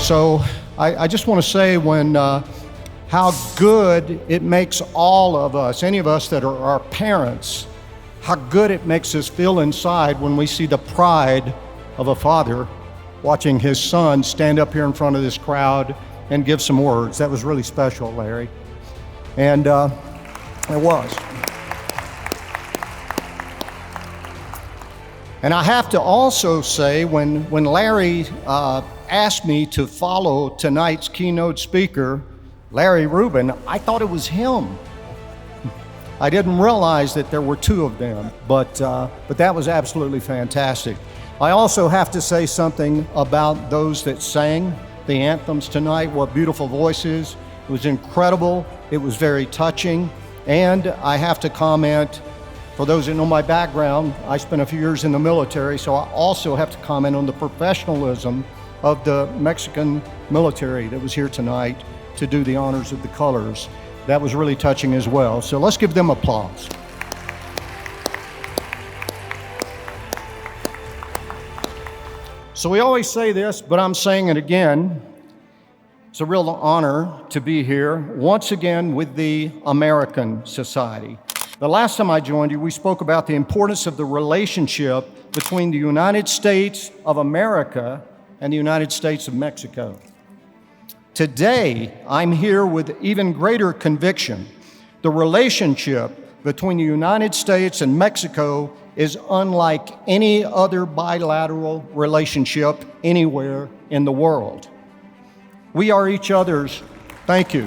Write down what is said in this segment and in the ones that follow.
So I just want to say how good it makes all of us, any of us that are our parents, how good it makes us feel inside when we see the pride of a father watching his son stand up here in front of this crowd and give some words. That was really special, Larry. And it was. And I have to also say, when Larry asked me to follow tonight's keynote speaker, Larry Rubin, I thought it was him. I didn't realize that there were two of them, but that was absolutely fantastic. I also have to say something about those that sang the anthems tonight. What beautiful voices. It was incredible. It was very touching. And I have to comment, for those that know my background, I spent a few years in the military, so I also have to comment on the professionalism of the Mexican military that was here tonight to do the honors of the colors. That was really touching as well. So let's give them applause. So we always say this, but I'm saying it again. It's a real honor to be here once again with the American Society. The last time I joined you, we spoke about the importance of the relationship between the United States of America and the United States of Mexico. Today, I'm here with even greater conviction. The relationship between the United States and Mexico is unlike any other bilateral relationship anywhere in the world. We are each other's, thank you.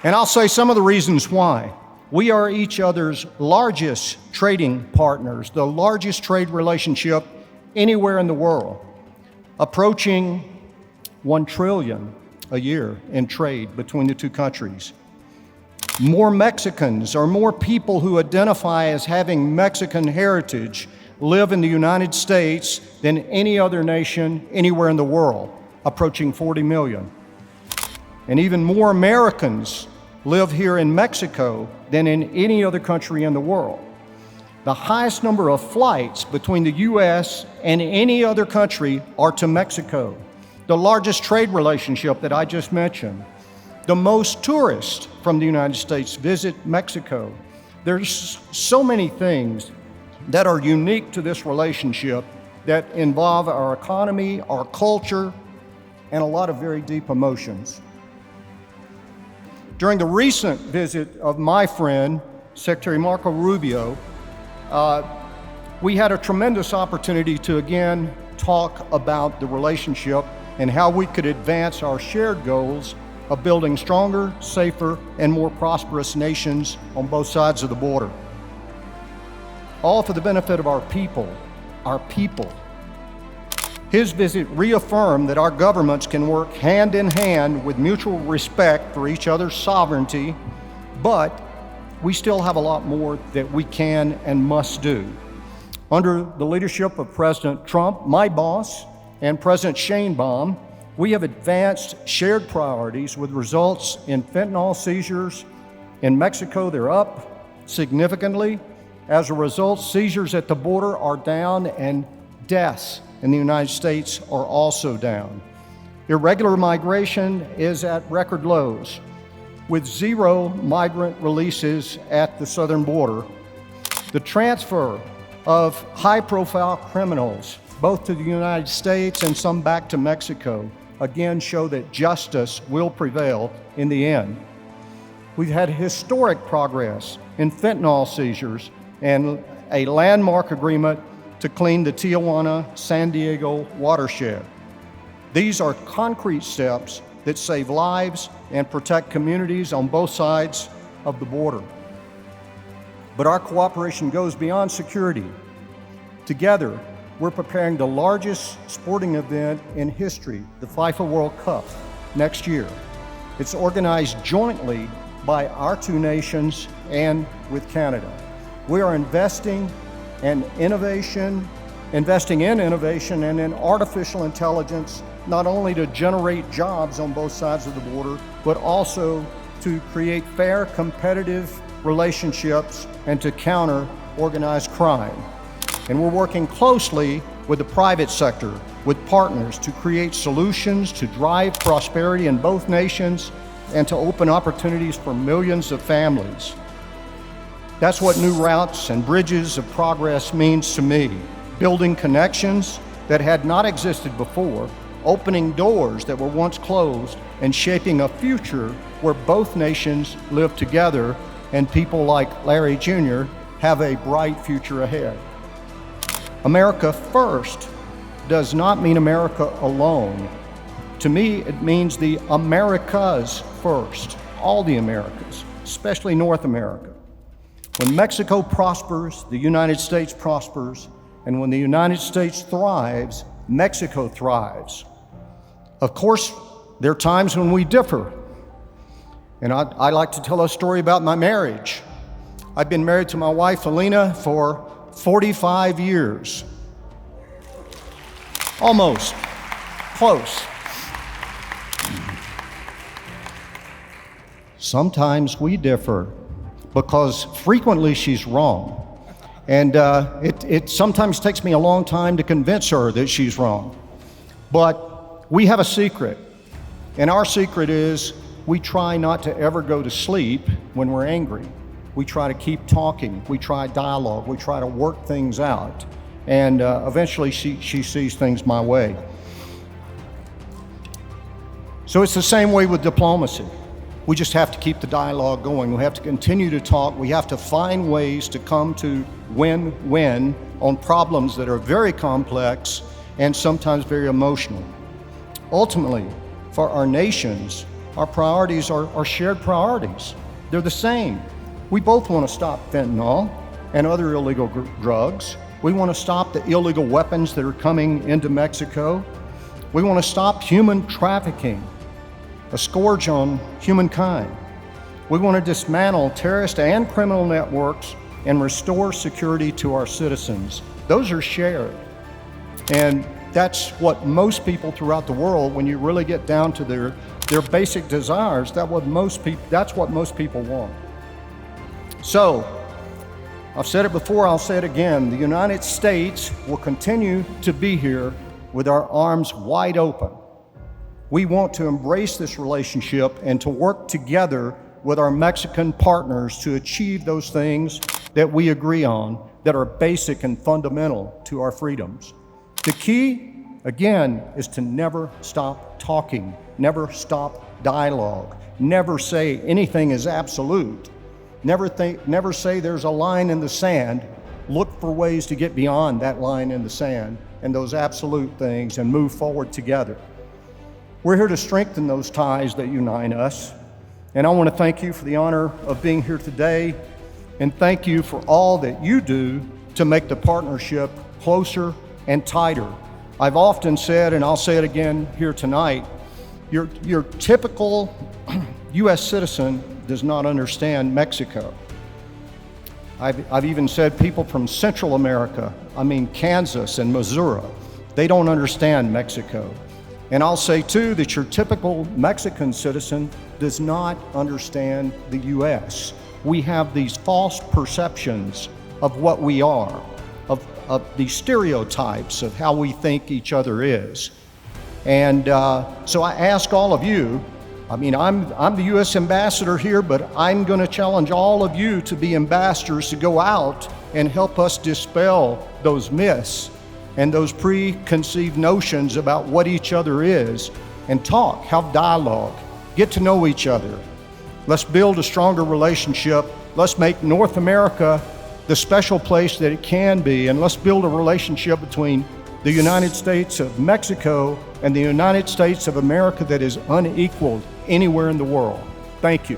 And I'll say some of the reasons why. We are each other's largest trading partners, the largest trade relationship anywhere in the world, approaching $1 trillion a year in trade between the two countries. More Mexicans or more people who identify as having Mexican heritage live in the United States than any other nation anywhere in the world, approaching 40 million. And even more Americans live here in Mexico than in any other country in the world. The highest number of flights between the U.S. and any other country are to Mexico. The largest trade relationship that I just mentioned. The most tourists from the United States visit Mexico. There's so many things that are unique to this relationship that involve our economy, our culture, and a lot of very deep emotions. During the recent visit of my friend, Secretary Marco Rubio, we had a tremendous opportunity to again talk about the relationship and how we could advance our shared goals of building stronger, safer, and more prosperous nations on both sides of the border. All for the benefit of our people, our people. His visit reaffirmed that our governments can work hand in hand with mutual respect for each other's sovereignty, but we still have a lot more that we can and must do. Under the leadership of President Trump, my boss, and President Sheinbaum, we have advanced shared priorities with results in fentanyl seizures. In Mexico, they're up significantly. As a result, seizures at the border are down and deaths in the United States are also down. Irregular migration is at record lows, with 0 migrant releases at the southern border. The transfer of high-profile criminals, both to the United States and some back to Mexico, again show that justice will prevail in the end. We've had historic progress in fentanyl seizures and a landmark agreement to clean the Tijuana-San Diego watershed. These are concrete steps that save lives and protect communities on both sides of the border. But our cooperation goes beyond security. Together, we're preparing the largest sporting event in history, the FIFA World Cup, next year. It's organized jointly by our two nations and with Canada. We are investing in innovation and in artificial intelligence, not only to generate jobs on both sides of the border, but also to create fair, competitive relationships and to counter organized crime. And we're working closely with the private sector, with partners to create solutions to drive prosperity in both nations and to open opportunities for millions of families. That's what new routes and bridges of progress means to me. Building connections that had not existed before, opening doors that were once closed, and shaping a future where both nations live together and people like Larry Jr. have a bright future ahead. America first does not mean America alone. To me, it means the Americas first, all the Americas, especially North America. When Mexico prospers, the United States prospers, and when the United States thrives, Mexico thrives. Of course, there are times when we differ. And I like to tell a story about my marriage. I've been married to my wife, Alina, for 45 years. Almost. Close. Sometimes we differ because frequently she's wrong. And it sometimes takes me a long time to convince her that she's wrong. But we have a secret. And our secret is we try not to ever go to sleep when we're angry. We try to keep talking. We try dialogue. We try to work things out. And eventually she sees things my way. So it's the same way with diplomacy. We just have to keep the dialogue going. We have to continue to talk. We have to find ways to come to win-win on problems that are very complex and sometimes very emotional. Ultimately, for our nations, our priorities are shared priorities. They're the same. We both want to stop fentanyl and other illegal drugs. We want to stop the illegal weapons that are coming into Mexico. We want to stop human trafficking, a scourge on humankind. We want to dismantle terrorist and criminal networks and restore security to our citizens. Those are shared. And that's what most people throughout the world, when you really get down to their basic desires, that's what most people want. So, I've said it before, I'll say it again. The United States will continue to be here with our arms wide open. We want to embrace this relationship and to work together with our Mexican partners to achieve those things that we agree on that are basic and fundamental to our freedoms. The key, again, is to never stop talking, never stop dialogue, never say anything is absolute, never say there's a line in the sand. Look for ways to get beyond that line in the sand and those absolute things and move forward together. We're here to strengthen those ties that unite us. And I want to thank you for the honor of being here today, and thank you for all that you do to make the partnership closer and tighter. I've often said, and I'll say it again here tonight, your typical U.S. citizen does not understand Mexico. I've even said people from Central America, Kansas and Missouri, they don't understand Mexico. And I'll say too that your typical Mexican citizen does not understand the U.S. We have these false perceptions of what we are, of these stereotypes of how we think each other is. And so I ask all of you, I'm the U.S. ambassador here, but I'm going to challenge all of you to be ambassadors, to go out and help us dispel those myths and those preconceived notions about what each other is, and talk, have dialogue, get to know each other. Let's build a stronger relationship. Let's make North America the special place that it can be, and let's build a relationship between the United States of Mexico and the United States of America that is unequaled anywhere in the world. Thank you.